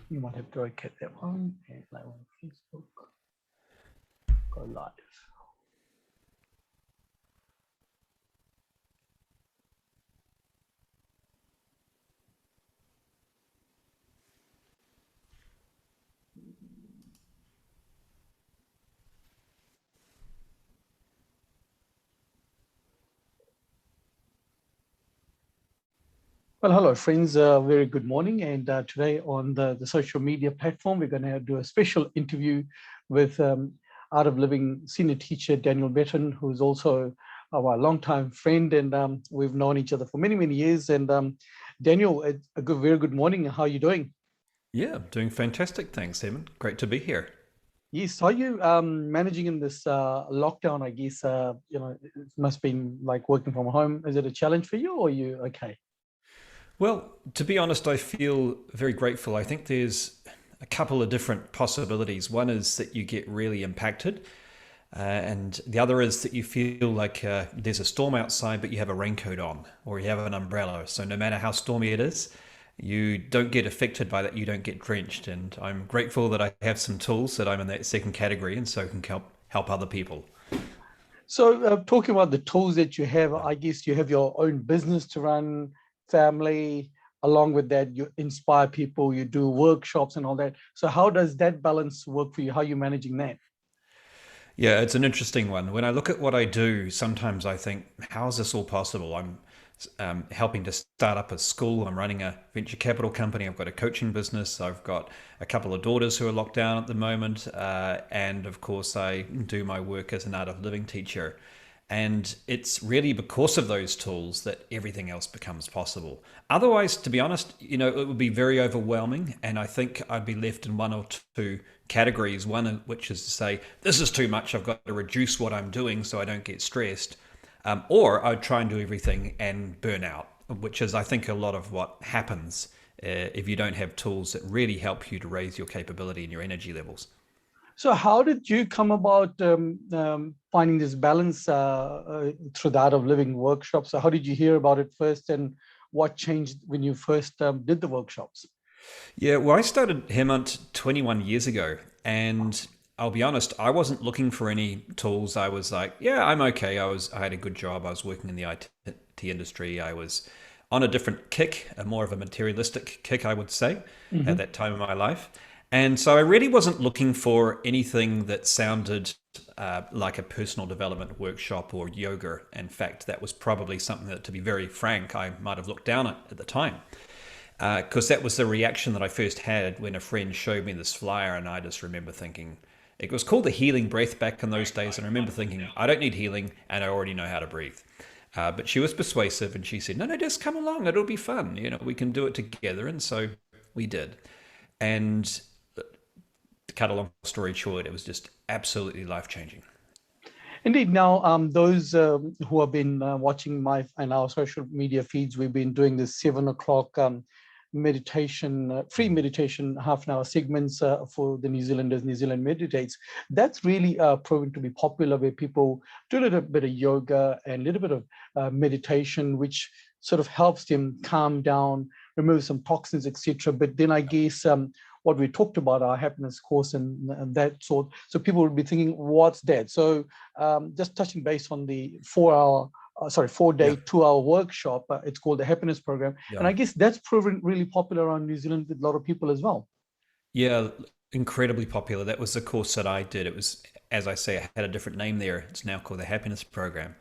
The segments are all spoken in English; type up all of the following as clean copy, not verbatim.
You might have to locate that one and live on Facebook. Go live. Well, hello, friends. Very good morning. And today on the social media platform, we're going to do a special interview with Art of Living senior teacher Daniel Batten, who's also our longtime friend. And we've known each other for many, many years. And Daniel, very good morning. How are you doing? Yeah, doing fantastic. Thanks, Eamon. Great to be here. Yes. How are you managing in this lockdown? I guess, it must be like working from home. Is it a challenge for you or are you okay? Well, to be honest, I feel very grateful. I think there's a couple of different possibilities. One is that you get really impacted, and the other is that you feel like there's a storm outside, but you have a raincoat on or you have an umbrella. So no matter how stormy it is, you don't get affected by that. You don't get drenched. And I'm grateful that I have some tools that I'm in that second category, and so can help other people. So, talking about the tools that you have, I guess you have your own business to run, family. Along with that, you inspire people, you do workshops and all that. So, how does that balance work for you? How are you managing that? Yeah, it's an interesting one. When I look at what I do, sometimes I think, how is this all possible? I'm helping to start up a school. I'm running a venture capital company. I've got a coaching business. I've got a couple of daughters who are locked down at the moment. And of course, I do my work as an art of living teacher. And it's really because of those tools that everything else becomes possible. Otherwise, to be honest, it would be very overwhelming. And I think I'd be left in one or two categories. One of which is to say, this is too much. I've got to reduce what I'm doing so I don't get stressed. Or I'd try and do everything and burn out, which is, I think, a lot of what happens if you don't have tools that really help you to raise your capability and your energy levels. So, how did you come about finding this balance through the Art of Living workshops? So, how did you hear about it first, and what changed when you first did the workshops? Yeah, well, I started Hemant 21 years ago, and I'll be honest, I wasn't looking for any tools. I was like, yeah, I'm okay. I had a good job. I was working in the IT industry. I was on a different kick, a more of a materialistic kick, I would say, at Hmm. that time of my life. And so I really wasn't looking for anything that sounded like a personal development workshop or yoga. In fact, that was probably something that, to be very frank, I might have looked down at the time, because that was the reaction that I first had when a friend showed me this flyer, and I just remember thinking it was called the healing breath back in those days, and I remember thinking I don't need healing, and I already know how to breathe. But she was persuasive, and she said, "No, no, just come along. It'll be fun. We can do it together." And so we did. And to cut a long story short, it was just absolutely life changing. Indeed. Now, those who have been watching my and our social media feeds, we've been doing this 7 o'clock meditation, free meditation, half-an-hour segments for the New Zealanders. New Zealand meditates. That's really proven to be popular, where people do a little bit of yoga and a little bit of meditation, which sort of helps them calm down, remove some toxins, etc. But then I guess what we talked about, our happiness course and that sort. So people will be thinking, what's that? So just touching base on the 4 hour, 4 day, Yeah. 2 hour workshop. It's called the Happiness Program. And Yeah. I guess that's proven really popular around New Zealand with a lot of people as well. Yeah, incredibly popular. That was the course that I did. It was, as I say, it had a different name there. It's now called the Happiness Program,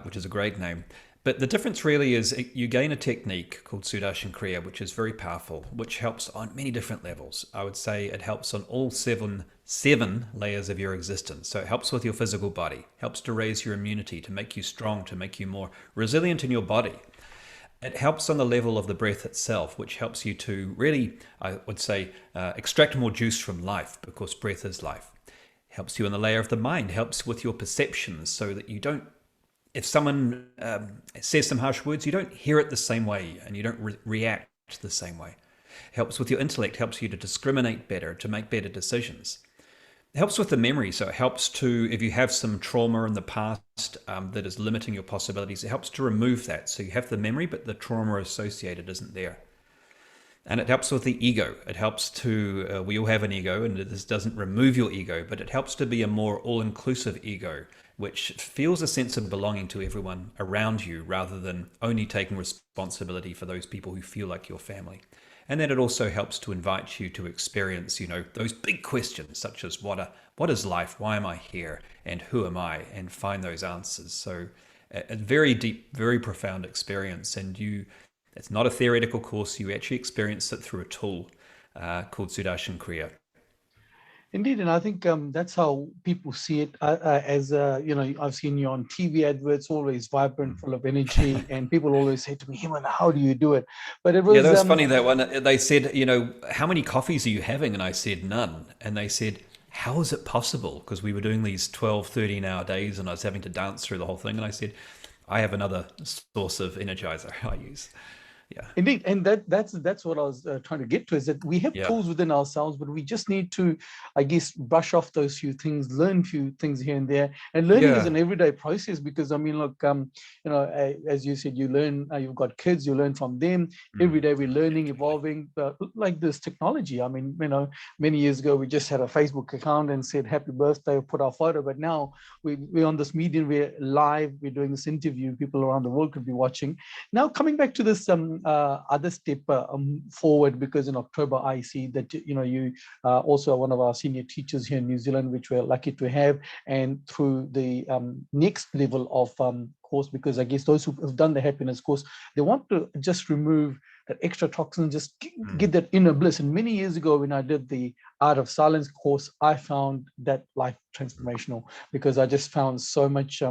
which is a great name. But the difference really is you gain a technique called Sudarshan Kriya, which is very powerful, which helps on many different levels. I would say it helps on all seven layers of your existence. So it helps with your physical body, helps to raise your immunity, to make you strong, to make you more resilient in your body. It helps on the level of the breath itself, which helps you to really, I would say, extract more juice from life, because breath is life. Helps you on the layer of the mind, helps with your perceptions, so that you don't, if someone says some harsh words, you don't hear it the same way and you don't react the same way. Helps with your intellect, helps you to discriminate better, to make better decisions. It helps with the memory, so it helps to, if you have some trauma in the past that is limiting your possibilities, it helps to remove that. So you have the memory, but the trauma associated isn't there. And it helps with the ego. It helps to, we all have an ego, and this doesn't remove your ego, but it helps to be a more all inclusive ego, which feels a sense of belonging to everyone around you rather than only taking responsibility for those people who feel like your family. And then it also helps to invite you to experience, those big questions such as what is life? Why am I here? And who am I? And find those answers. So a very deep, very profound experience. And it's not a theoretical course. You actually experience it through a tool called Sudarshan Kriya. Indeed, and I think that's how people see it. I've seen you on TV adverts, always vibrant, full of energy, and people always say to me, "Himan, how do you do it?" But it Yeah, was that was funny, that one. They said, how many coffees are you having? And I said, none. And they said, how is it possible? Because we were doing these 12, 13-hour days and I was having to dance through the whole thing. And I said, I have another source of energizer I use. Yeah. Indeed, and that's what I was trying to get to, is that we have Yeah. tools within ourselves, but we just need to, I guess, brush off those few things, learn a few things here and there. And learning is Yeah. an everyday process, because I mean, look, as you said, you learn. You've got kids, you learn from them. Every day we're learning, evolving. Like this technology, I mean, many years ago we just had a Facebook account and said happy birthday, put our photo. But now we're on this medium, we're live, we're doing this interview. People around the world could be watching. Now, coming back to this other step forward, because in October I see that you also are one of our senior teachers here in New Zealand, which we're lucky to have, and through the next level of course, because I guess those who have done the happiness course, they want to just remove that extra toxin, just get that inner bliss. And many years ago, when I did the Art of Silence course, I found that life transformational, because I just found so much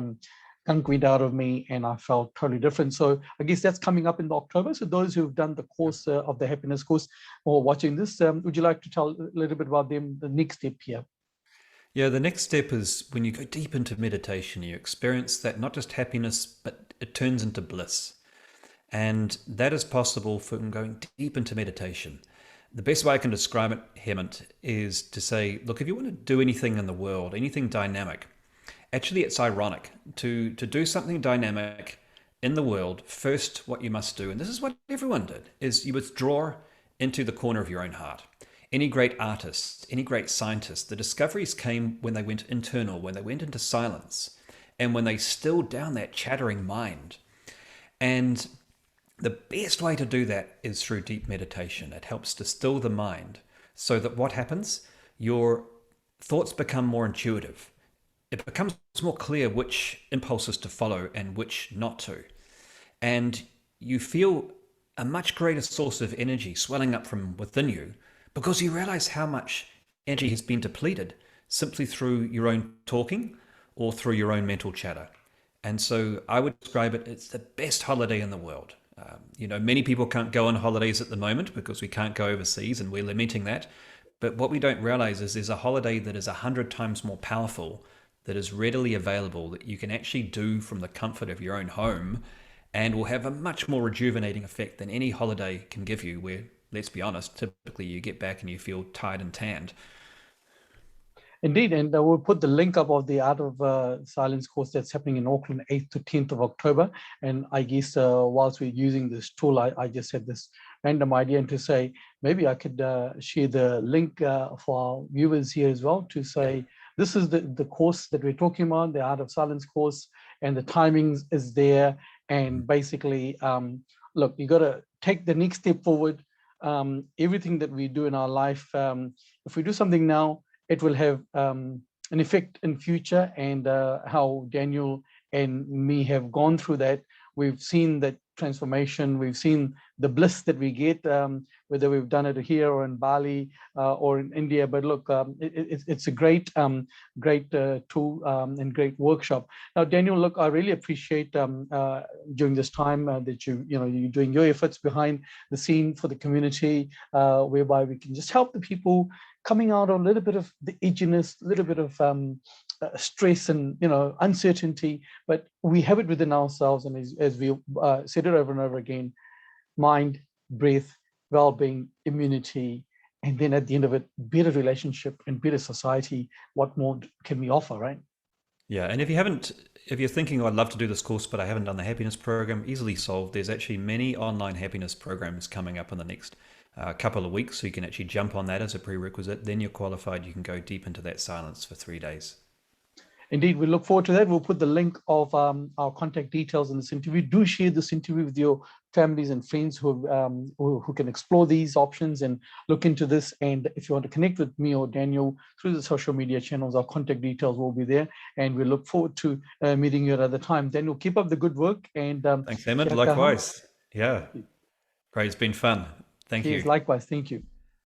gunk went out of me and I felt totally different. So I guess that's coming up in October. So those who've done the course of the happiness course or watching this, would you like to tell a little bit about them, the next step here? Yeah, the next step is when you go deep into meditation, you experience that not just happiness, but it turns into bliss. And that is possible from going deep into meditation. The best way I can describe it, Hemant, is to say, look, if you want to do anything in the world, anything dynamic, actually it's ironic to do something dynamic in the world. First, what you must do, and this is what everyone did, is you withdraw into the corner of your own heart. Any great artist, any great scientist, the discoveries came when they went internal, when they went into silence, and when they stilled down that chattering mind. And the best way to do that is through deep meditation. It helps to still the mind so that what happens? Your thoughts become more intuitive. It becomes more clear which impulses to follow and which not to. And you feel a much greater source of energy swelling up from within you, because you realize how much energy has been depleted simply through your own talking or through your own mental chatter. And so I would describe it, it's the best holiday in the world. Many people can't go on holidays at the moment because we can't go overseas, and we're lamenting that. But what we don't realize is there's a holiday that is 100 times more powerful, that is readily available, that you can actually do from the comfort of your own home, and will have a much more rejuvenating effect than any holiday can give you, where, let's be honest, typically you get back and you feel tired and tanned. Indeed, and we'll put the link up of the Art of Silence course that's happening in Auckland, 8th to 10th of October. And I guess whilst we're using this tool, I just had this random idea, and to say, maybe I could share the link for our viewers here as well, to say, this is the course that we're talking about, the Art of Silence course, and the timings is there. And basically, look, you got to take the next step forward. Everything that we do in our life, if we do something now, it will have an effect in future. And how Daniel and me have gone through that, we've seen that transformation, we've seen the bliss that we get, whether we've done it here or in Bali or in India. But look, it's a great tool and great workshop. Now, Daniel, look, I really appreciate during this time that you're doing your efforts behind the scene for the community, whereby we can just help the people coming out on a little bit of the edginess, a little bit of stress and uncertainty, but we have it within ourselves. And as we said it over and over again, mind, breath, well-being, immunity, and then at the end of it, better relationship and better society. What more can we offer, right? Yeah, and if you're thinking, oh, I'd love to do this course, but I haven't done the happiness program, easily solved. There's actually many online happiness programs coming up in the next couple of weeks, so you can actually jump on that as a prerequisite. Then you're qualified. You can go deep into that silence for 3 days. Indeed, we look forward to that. We'll put the link of our contact details in this interview. Do share this interview with your families and friends who can explore these options and look into this. And if you want to connect with me or Daniel through the social media channels, our contact details will be there. And we look forward to meeting you at another time. Daniel, keep up the good work. And Thanks, Emmett. kia kaha. Likewise. Yeah. Great. It's been fun. Thank Cheers. you. Likewise. Thank you.